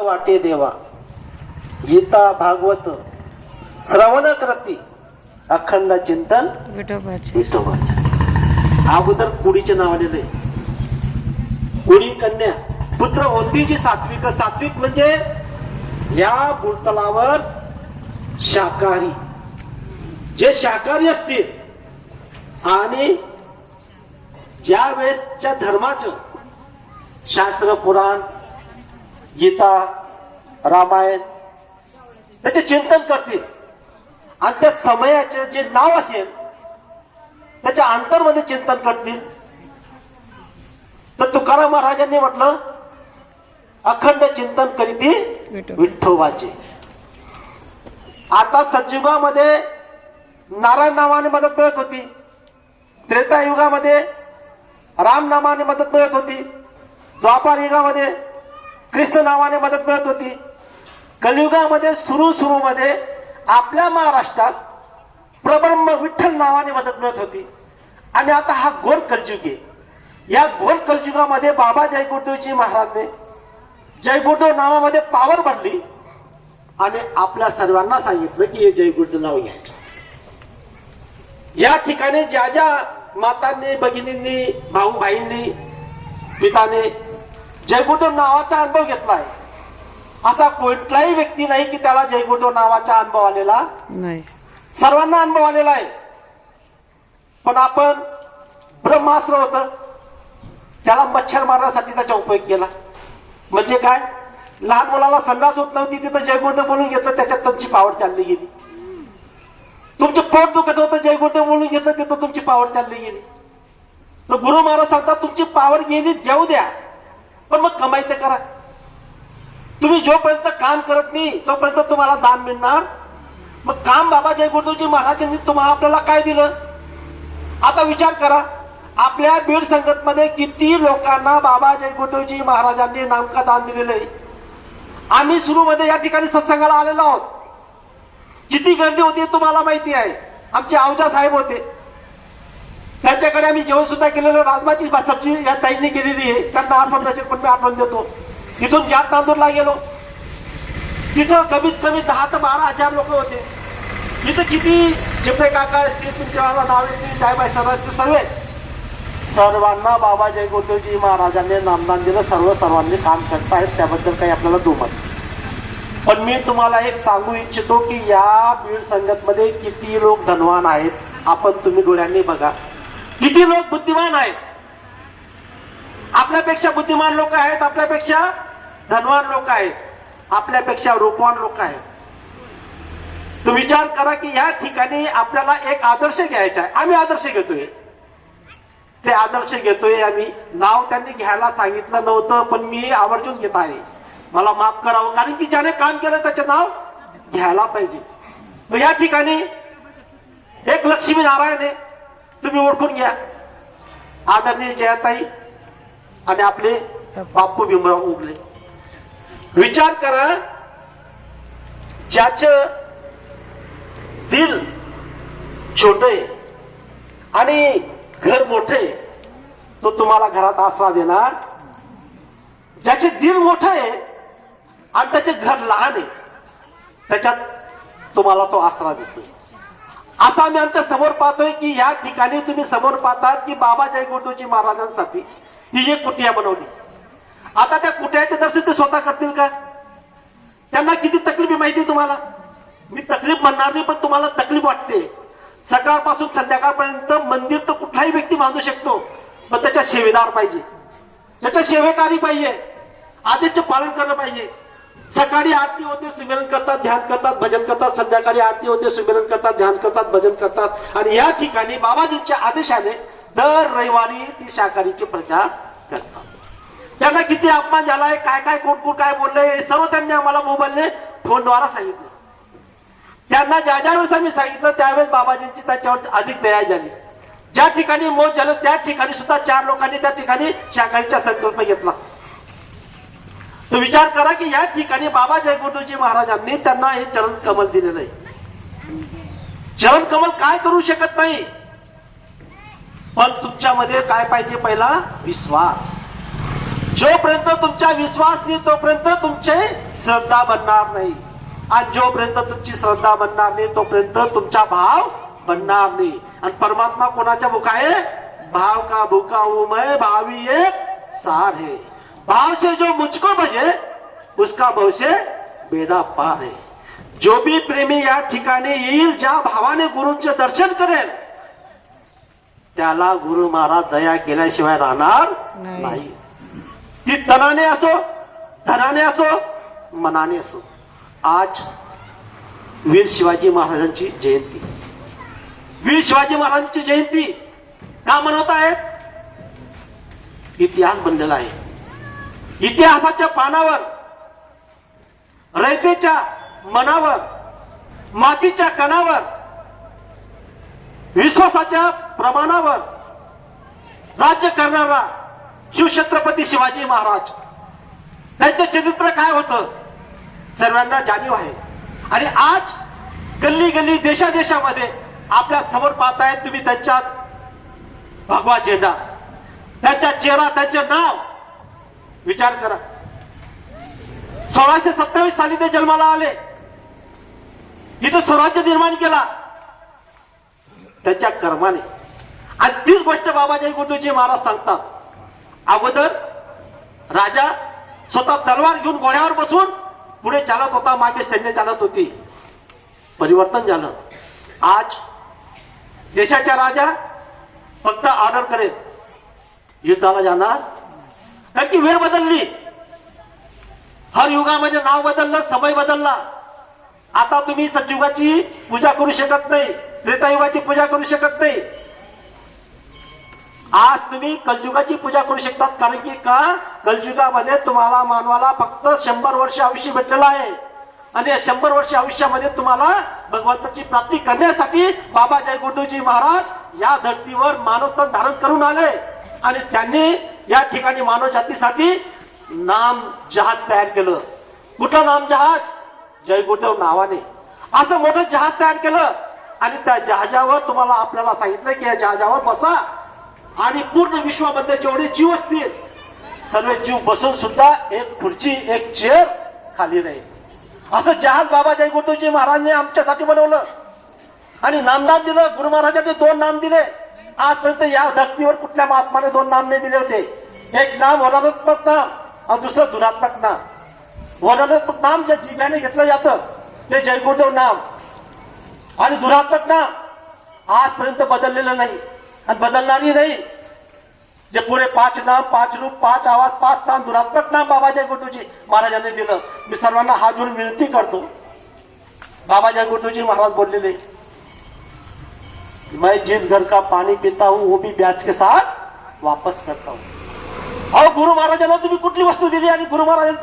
वाटे देवा, गीता भागवत श्रवण करती, अखंड चिंतन विठोबाचे. अगोदर कुडीचे नाव आलेले. कुडी कन्या पुत्र होती जी सात्विक. सात्विक म्हणजे या भूतलावर शाकाहारी, जे शाकाहारी असतील आणि ज्या वेळेसच्या धर्माचं शास्त्र पुराण गीता रामायण त्याचे चिंतन करतील आणि त्या समयाचे जे नाव असेल त्याच्या अंतर्मध्ये चिंतन करतील. तर तुकाराम महाराजांनी म्हटलं अखंड चिंतन करीती विठोबाचे. आता सतयुगामध्ये नारायण नावाने मदत मिळत होती, त्रेतायुगामध्ये राम नावाने मदत मिळत होती, द्वापार युगामध्ये कृष्ण नावाने मदत मिळत होती, कलियुगामध्ये सुरू मध्ये आपल्या महाराष्ट्रात प्रब्रह्म विठ्ठल नावाने मदत मिळत होती. आणि आता हा घोर कलयुग आहे. या घोर कलयुगामध्ये बाबा जय गुरुदेवजी महाराजने जय गुरुदेव नावामध्ये पावर भरली आणि आपल्या सर्वांना सांगितलं की हे जय गुरुदेव नाव घ्यायचं. या ठिकाणी ज्या ज्या मातांनी भगिनींनी भाऊ भाईंनी पिताने जय गुरुदेव नावाचा अनुभव घेतलाय असा कुठलाही व्यक्ती नाही की त्याला जय गुरुदेव नावाचा अनुभव आलेला नाही. सर्वांना अनुभव आलेला आहे. पण आपण ब्रह्मास्त्र होतं त्याला मच्छर मारण्यासाठी त्याचा उपयोग केला. म्हणजे काय, लहान मुलाला संडास होत नव्हती तिथं जय गुरुदेव बोलून घेतलं, त्याच्यात तुमची पावर चालली गेली. तुमचे पोट दुखत होतं जय गुरुदेव बोलून घेतलं, तिथं तुमची पावर चालली गेली. तर गुरु महाराज सांगतात तुमची पावर गेली घेऊ द्या, पण मग कमाई तर करा. तुम्ही जोपर्यंत काम करत नाही तोपर्यंत तुम्हाला दान मिळणार. मग काम बाबा जय गुरुदेवजी महाराजांनी तुम्हाला आपल्याला काय दिलं. आता विचार करा, आपल्या बीड संगतमध्ये किती लोकांना बाबा जय गुरुदेवजी महाराजांनी नामका दान दिलेलं आहे. आम्ही सुरू मध्ये या ठिकाणी सत्संगाला आलेलो आहोत. किती गर्दी होती तुम्हाला माहिती आहे. आमचे आवजा साहेब होते, त्यांच्याकडे आम्ही जेवण सुद्धा केलेलं. राजमाची सब्जी या ताईंनी केलेली आहे, त्यांना आठवण नसेल पण मी आठवण देतो. इथून जात नांदूरला गेलो, तिथं कमीत कमी 10 ते 12 हजार लोक होते. तिथं किती चिपळे काका असतील, तुमच्या नाव येतील, साहेबाई सर्व सर्वांना बाबा जय गुरुदेवजी महाराजांनी नामदान दिलं. सर्वांनी काम करतायत, त्याबद्दल काही आपल्याला दुमत. पण मी तुम्हाला एक सांगू इच्छितो की या बीड संगतमध्ये किती लोक धनवान आहेत. आपण तुम्ही डोळ्यांनी बघा किती लोक बुद्धिमान आहेत. आपल्यापेक्षा बुद्धिमान लोक आहेत, आपल्यापेक्षा धनवान लोक आहेत, आपल्यापेक्षा रूपवान लोक आहेत. तो विचार करा की या ठिकाणी आपल्याला एक आदर्श घ्यायचा आहे. आम्ही आदर्श घेतोय, ते आदर्श घेतोय आम्ही. नाव त्यांनी घ्यायला सांगितलं नव्हतं पण मी आवर्जून घेत आहे. मला माफ करावं, कारण की ज्याने काम केलं त्याचं नाव घ्यायला पाहिजे. मग या ठिकाणी एक लक्ष्मी नारायण आहे, तुम्ही ओळखून घ्या. आदरणीय जयाताई आणि आपले बापू भीमराव उगले. विचार करा, ज्याचं दिल छोट आहे आणि घर मोठे, तो तुम्हाला घरात आसरा देणार. ज्याचे दिल मोठं आहे आणि त्याचे घर लहान आहे, त्याच्यात तुम्हाला तो आसरा देतो. असं आम्ही आमच्या समोर पाहतोय की या ठिकाणी तुम्ही समोर पाहतात की बाबा जय गुरुदेवजी महाराजांसाठी ही एक कुटिया बनवली. आता त्या कुटियाचे दर्शन ते स्वतः करतील का. त्यांना किती तकलीफ माहिती तुम्हाला. मी तकलीफ म्हणणार नाही, पण तुम्हाला तकलीफ वाटते. सकाळपासून संध्याकाळपर्यंत मंदिर तर कुठलाही व्यक्ती बांधू शकतो, पण त्याच्या सेवेदार पाहिजे, त्याच्या सेवेकारी पाहिजे, आदेशचे पालन करणं पाहिजे. सकाळी आरती होते, सुमिरन करतात, ध्यान करतात, भजन करतात. संध्याकाळी आरती होते, सुमिरन करतात, ध्यान करतात, भजन करतात. आणि या ठिकाणी बाबाजींच्या आदेशाने दर रविवारी ती शाकाहारीची प्रचार करतात. त्यांना किती अपमान झालाय, काय काय कोण काय बोललंय, सर्व त्यांनी आम्हाला मोबाईलने फोनद्वारा सांगितलं. त्यांना ज्या वेळेस आम्ही सांगितलं त्यावेळेस बाबाजींची त्याच्यावर अधिक दया झाली. ज्या ठिकाणी मौत झालं त्या ठिकाणी सुद्धा 4 लोकांनी त्या ठिकाणी शाकाहारीचा संकल्प घेतला. तो विचार करा की या ठिकाणी बाबा जय गुरुदेवजी महाराजांनी त्यांना हे चरण कमल दिलेलं आहे. चरण कमल काय करू शकत नाही, पण तुमच्यामध्ये काय पाहिजे, पहिला विश्वास. जोपर्यंत तुमचा विश्वास नाही तोपर्यंत तुमचे श्रद्धा बनणार नाही. आणि जोपर्यंत तुमची श्रद्धा बनणार नाही तोपर्यंत तुमचा भाव बनणार नाही. आणि परमात्मा कोणाच्या भूखा आहे? भाव का भूखा हूं मैं, भावी एक सार है. भाव से जो मुझको भजे उसका भव से बेड़ा पार है. जो भी प्रेमी या ठिकाणी येईल, ज्या भावाने गुरूंचे दर्शन करेल त्याला गुरु महाराज दया केल्याशिवाय राहणार नाही. ती तनाने असो, धनाने असो, मनाने असो. आज वीर शिवाजी महाराजांची जयंती. वीर शिवाजी महाराजांची जयंती का मनवत आहेत? इतिहास बनलेला आहे. इतिहासाच्या पानावर, रयतेच्या मनावर, मातीच्या कणावर, विश्वासाच्या प्रमाणावर राज्य करणारा शिवछत्रपती शिवाजी महाराज, त्यांचे चरित्र काय होतं सर्वांना जाणीव आहे. आणि आज गल्ली गल्ली, देशादेशामध्ये आपल्या समोर पाहतायत तुम्ही त्यांच्या भगवा झेंडा, त्यांचा चेहरा, त्यांचे नाव. विचार करा, 1627 साली ते जन्माला आले, इथं स्वराज्य निर्माण केला त्यांच्या कर्माने. आणि तीच गोष्ट बाबाजी गुरुजी महाराज सांगतात. अगोदर राजा स्वतः तलवार घेऊन घोड्यावर बसून पुढे चालत होता, मागे सैन्य चालत होती. परिवर्तन झालं. आज देशाचा राजा फक्त ऑर्डर करेल, युद्धाला जाणार. कारण की वेळ बदलली, हर युगामध्ये नाव बदललं, समय बदलला. आता तुम्ही सतयुगाची पूजा करू शकत नाही, त्रेतायुगाची पूजा करू शकत नाही. आज तुम्ही कलयुगाची पूजा करू शकतात. कारण की का? कलयुगामध्ये तुम्हाला मानवाला फक्त 100 वर्ष आयुष्य भेटलेलं आहे. आणि या 100 वर्ष आयुष्यामध्ये तुम्हाला भगवंताची प्राप्ती करण्यासाठी बाबाजी गुरुजी महाराज या धर्तीवर मानवतन धारण करून आले. आणि त्यांनी या ठिकाणी मानव जातीसाठी नाम जहाज तयार केलं. कुठलं नाम जहाज? जय गुरुदेव नावाने असं मोठं जहाज तयार केलं. आणि त्या जहाजावर तुम्हाला आपल्याला सांगितलं की या जहाजावर बसा आणि पूर्ण विश्वामध्ये जेवढे जीव असतील सर्व जीव बसून सुद्धा एक खुर्ची, एक चेअर खाली नाही. असं जहाज बाबाजी गुरुजी महाराजांनी आमच्यासाठी बनवलं. आणि नामदान दिलं. गुरु महाराजांनी 2 नाम दिले. आजपर्यंत या धर्तीवर कुठल्या महात्माने 2 नाम नाही दिले होते. एक नाम वर्णनात्मक नाम आणि दुसरं धुनात्मक नाम. वर्णनात्मक नाम ज्या जिभ्याने घेतलं जातं ते जय गुरुदेव नाम. आणि धुनात्मक नाम आजपर्यंत बदललेलं नाही आणि बदलणारही नाही. जे पुरे 5 नाम, 5 रूप, 5 आवाज, 5 स्थान, धुनात्मक नाम बाबाजी गुरुजी महाराजांनी दिलं. मी सर्वांना हात जोडून विनंती करतो. बाबाजी गुरुजी महाराज बोललेले, मैं जिस घर का पानी पीता हूं वो भी ब्याज के साथ वापस करता हूं. अहो, गुरु महाराजांना तुम्ही कुठली वस्तू दिली आणि गुरु महाराजांनी